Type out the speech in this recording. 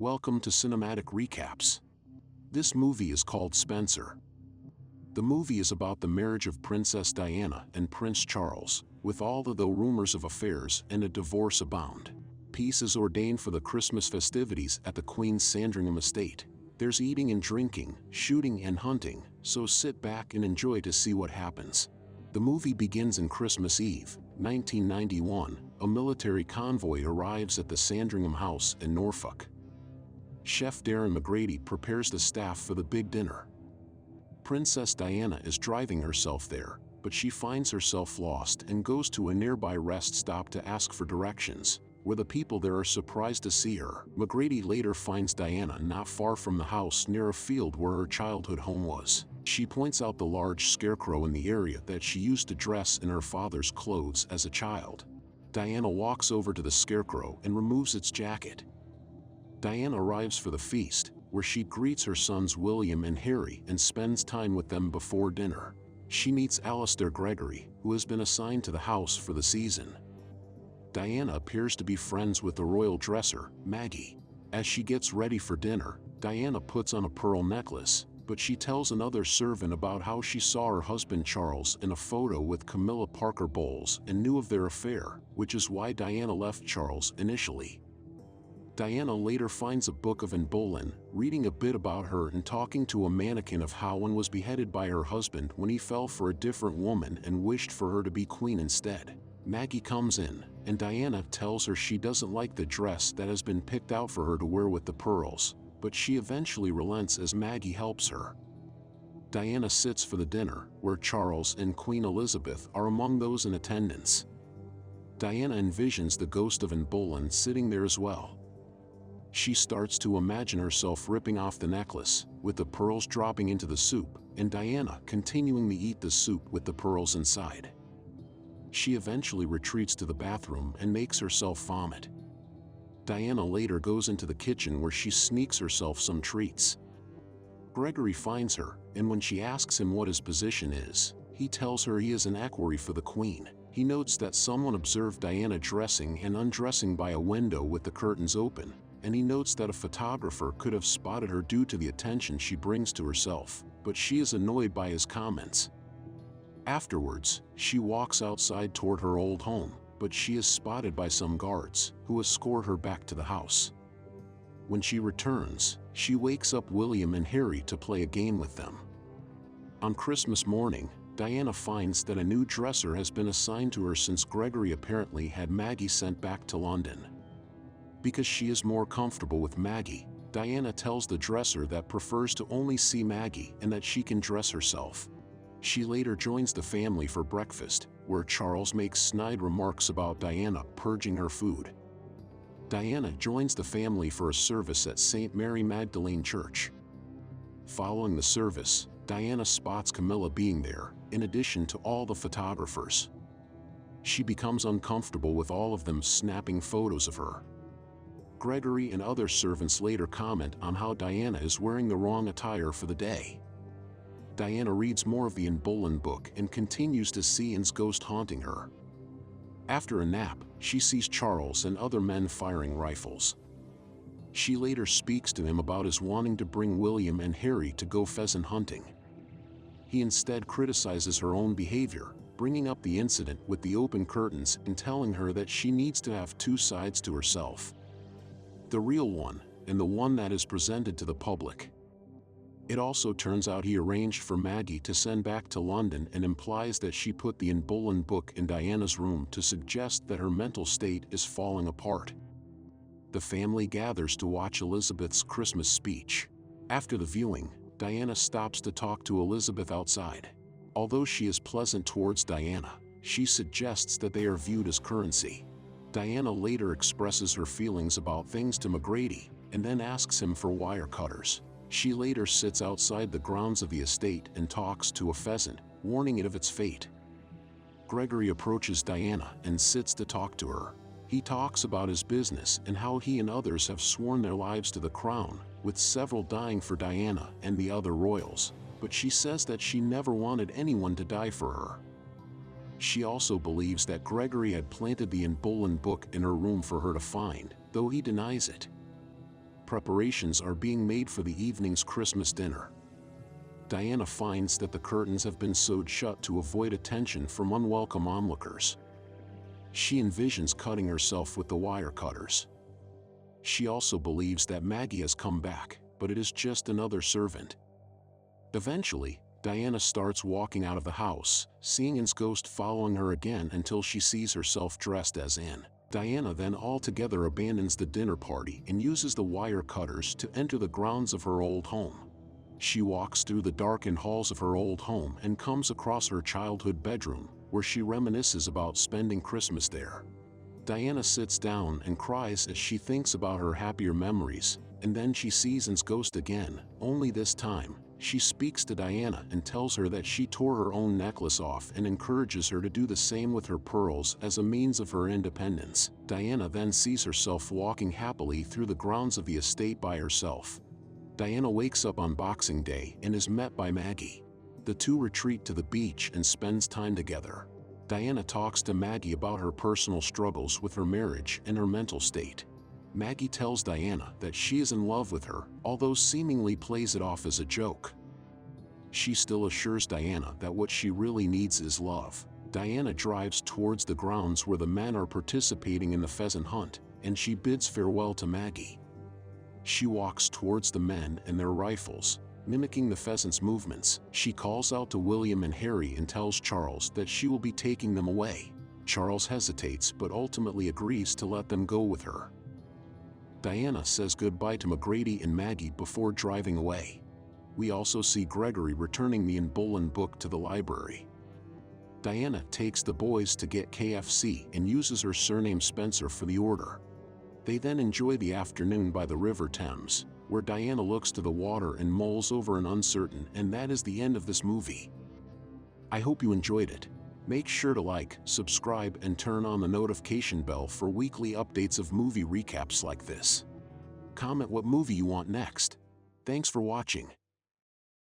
Welcome to Cinematic Recaps. This movie is called Spencer. The movie is about the marriage of Princess Diana and Prince Charles, with all the rumors of affairs and a divorce abound. Peace is ordained for the Christmas festivities at the Queen's Sandringham estate. There's eating and drinking, shooting and hunting, so sit back and enjoy to see what happens. The movie begins on Christmas Eve, 1991. A military convoy arrives at the Sandringham house in Norfolk. Chef Darren McGrady prepares the staff for the big dinner. Princess Diana is driving herself there, but she finds herself lost and goes to a nearby rest stop to ask for directions, where the people there are surprised to see her. McGrady later finds Diana not far from the house near a field where her childhood home was. She points out the large scarecrow in the area that she used to dress in her father's clothes as a child. Diana walks over to the scarecrow and removes its jacket. Diana arrives for the feast, where she greets her sons William and Harry and spends time with them before dinner. She meets Alistair Gregory, who has been assigned to the house for the season. Diana appears to be friends with the royal dresser, Maggie. As she gets ready for dinner, Diana puts on a pearl necklace, but she tells another servant about how she saw her husband Charles in a photo with Camilla Parker Bowles and knew of their affair, which is why Diana left Charles initially. Diana later finds a book of Anne Boleyn, reading a bit about her and talking to a mannequin of how Anne was beheaded by her husband when he fell for a different woman and wished for her to be queen instead. Maggie comes in, and Diana tells her she doesn't like the dress that has been picked out for her to wear with the pearls, but she eventually relents as Maggie helps her. Diana sits for the dinner, where Charles and Queen Elizabeth are among those in attendance. Diana envisions the ghost of Anne Boleyn sitting there as well. She starts to imagine herself ripping off the necklace, with the pearls dropping into the soup, and Diana continuing to eat the soup with the pearls inside. She eventually retreats to the bathroom and makes herself vomit. Diana later goes into the kitchen where she sneaks herself some treats. Gregory finds her, and when she asks him what his position is, he tells her he is an equerry for the Queen. He notes that someone observed Diana dressing and undressing by a window with the curtains open, and he notes that a photographer could have spotted her due to the attention she brings to herself, but she is annoyed by his comments. Afterwards, she walks outside toward her old home, but she is spotted by some guards, who escort her back to the house. When she returns, she wakes up William and Harry to play a game with them. On Christmas morning, Diana finds that a new dresser has been assigned to her since Gregory apparently had Maggie sent back to London. Because she is more comfortable with Maggie, Diana tells the dresser that prefers to only see Maggie and that she can dress herself. She later joins the family for breakfast, where Charles makes snide remarks about Diana purging her food. Diana joins the family for a service at St. Mary Magdalene Church. Following the service, Diana spots Camilla being there, in addition to all the photographers. She becomes uncomfortable with all of them snapping photos of her. Gregory and other servants later comment on how Diana is wearing the wrong attire for the day. Diana reads more of the Anne Boleyn book and continues to see Anne's ghost haunting her. After a nap, she sees Charles and other men firing rifles. She later speaks to him about his wanting to bring William and Harry to go pheasant hunting. He instead criticizes her own behavior, bringing up the incident with the open curtains and telling her that she needs to have two sides to herself: the real one, and the one that is presented to the public. It also turns out he arranged for Maggie to send back to London and implies that she put the Anne Boleyn book in Diana's room to suggest that her mental state is falling apart. The family gathers to watch Elizabeth's Christmas speech. After the viewing, Diana stops to talk to Elizabeth outside. Although she is pleasant towards Diana, she suggests that they are viewed as currency. Diana later expresses her feelings about things to McGrady, and then asks him for wire cutters. She later sits outside the grounds of the estate and talks to a pheasant, warning it of its fate. Gregory approaches Diana and sits to talk to her. He talks about his business and how he and others have sworn their lives to the crown, with several dying for Diana and the other royals, but she says that she never wanted anyone to die for her. She also believes that Gregory had planted the Anne Boleyn book in her room for her to find, though he denies it. preparations are being made for the evening's Christmas dinner. Diana finds that the curtains have been sewed shut to avoid attention from unwelcome onlookers. She envisions cutting herself with the wire cutters. She also believes that Maggie has come back, but it is just another servant. Eventually, Diana starts walking out of the house, seeing Anne's ghost following her again until she sees herself dressed as Anne. Diana then altogether abandons the dinner party and uses the wire cutters to enter the grounds of her old home. She walks through the darkened halls of her old home and comes across her childhood bedroom, where she reminisces about spending Christmas there. Diana sits down and cries as she thinks about her happier memories, and then she sees Anne's ghost again, only this time, she speaks to Diana and tells her that she tore her own necklace off and encourages her to do the same with her pearls as a means of her independence. Diana then sees herself walking happily through the grounds of the estate by herself. Diana wakes up on Boxing Day and is met by Maggie. The two retreat to the beach and spends time together. Diana talks to Maggie about her personal struggles with her marriage and her mental state. Maggie tells Diana that she is in love with her, although seemingly plays it off as a joke. She still assures Diana that what she really needs is love. Diana drives towards the grounds where the men are participating in the pheasant hunt, and she bids farewell to Maggie. She walks towards the men and their rifles, mimicking the pheasant's movements. She calls out to William and Harry and tells Charles that she will be taking them away. Charles hesitates but ultimately agrees to let them go with her. Diana says goodbye to McGrady and Maggie before driving away. We also see Gregory returning the Anne Boleyn book to the library. Diana takes the boys to get KFC and uses her surname Spencer for the order. They then enjoy the afternoon by the River Thames, where Diana looks to the water and mulls over an uncertain, and that is the end of this movie. I hope you enjoyed it. Make sure to like, subscribe, and turn on the notification bell for weekly updates of movie recaps like this. Comment what movie you want next. Thanks for watching.